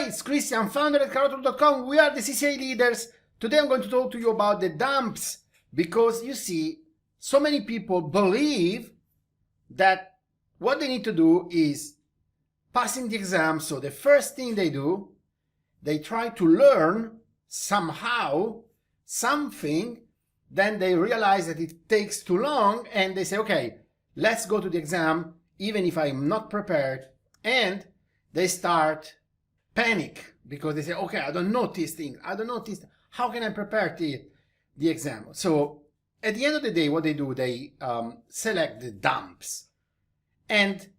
Hi, it's Christian, founder at carotol.com. We are the CCIE leaders. Today I'm going to talk to you about the dumps because you see, so many people believe that what they need to do is passing the exam. So the first thing they do, they try to learn somehow something, then they realize that it takes too long and they say, okay, let's go to the exam even if I'm not prepared, and they start panic because they say, okay, I don't know these things, how can I prepare the exam? So at the end of the day, what they do, they select the dumps, and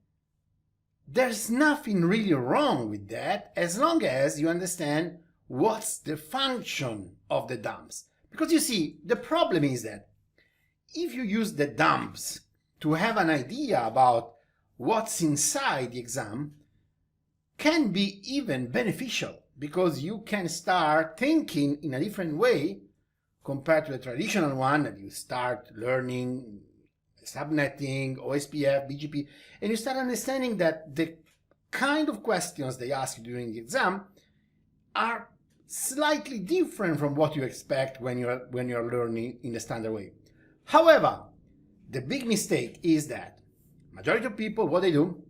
there's nothing really wrong with that as long as you understand what's the function of the dumps. Because you see, the problem is that if you use the dumps to have an idea about what's inside the exam, can be even beneficial because you can start thinking in a different way compared to the traditional one that you start learning subnetting, OSPF, BGP, and you start understanding that the kind of questions they ask you during the exam are slightly different from what you expect when you're learning in the standard way. However, the big mistake is that majority of people, what they do,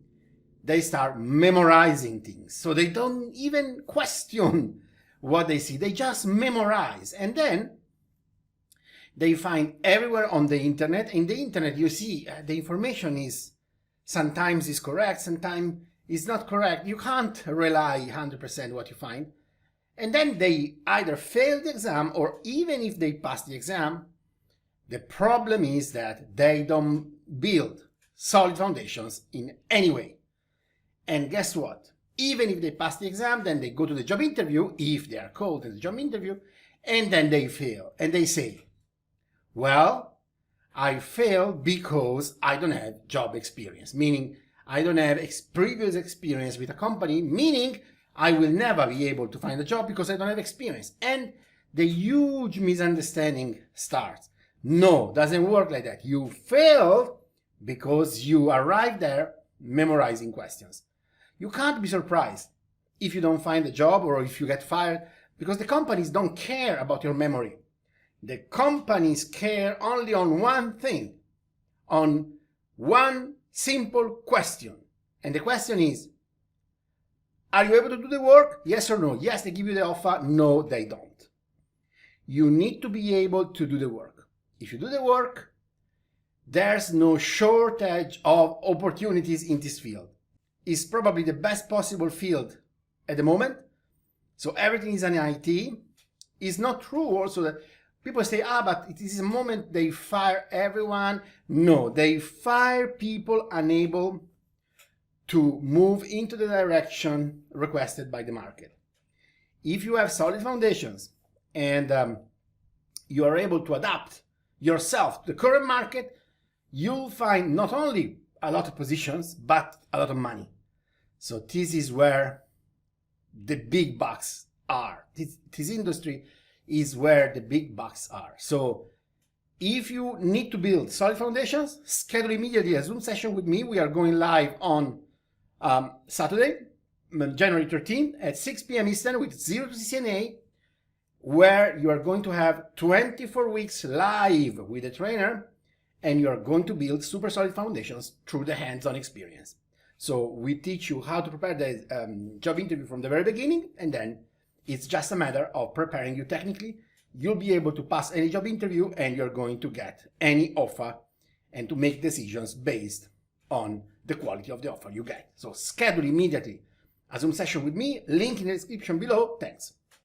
they start memorizing things. So they don't even question what they see. They just memorize. And then they find everywhere on the internet. In the internet, you see the information is sometimes is correct, sometimes is not correct. You can't rely 100% what you find. And then they either fail the exam, or even if they pass the exam, the problem is that they don't build solid foundations in any way. And guess what? Even if they pass the exam, then they go to the job interview, if they are called to the job interview, and then they fail. And they say, well, I failed because I don't have job experience, meaning I don't have previous experience with a company, meaning I will never be able to find a job because I don't have experience. And the huge misunderstanding starts. No, doesn't work like that. You failed because you arrived there memorizing questions. You can't be surprised if you don't find a job or if you get fired, because the companies don't care about your memory. The companies care only on one thing, on one simple question. And the question is, are you able to do the work? Yes or no? Yes, they give you the offer. No, they don't. You need to be able to do the work. If you do the work, there's no shortage of opportunities in this field. It's probably the best possible field at the moment. So everything is in IT. It's not true also that people say, but it is a moment they fire everyone. No, they fire people unable to move into the direction requested by the market. If you have solid foundations and you are able to adapt yourself to the current market, you'll find not only a lot of positions, but a lot of money. So this is where the big bucks are. This industry is where the big bucks are. So if you need to build solid foundations, schedule immediately a Zoom session with me. We are going live on Saturday, January 13th at 6 p.m. Eastern with 0 to CCNA, where you are going to have 24 weeks live with a trainer, and you are going to build super solid foundations through the hands-on experience. So we teach you how to prepare the job interview from the very beginning, and then it's just a matter of preparing you technically. You'll be able to pass any job interview, and you're going to get any offer and to make decisions based on the quality of the offer you get. So schedule immediately a Zoom session with me, link in the description below. Thanks.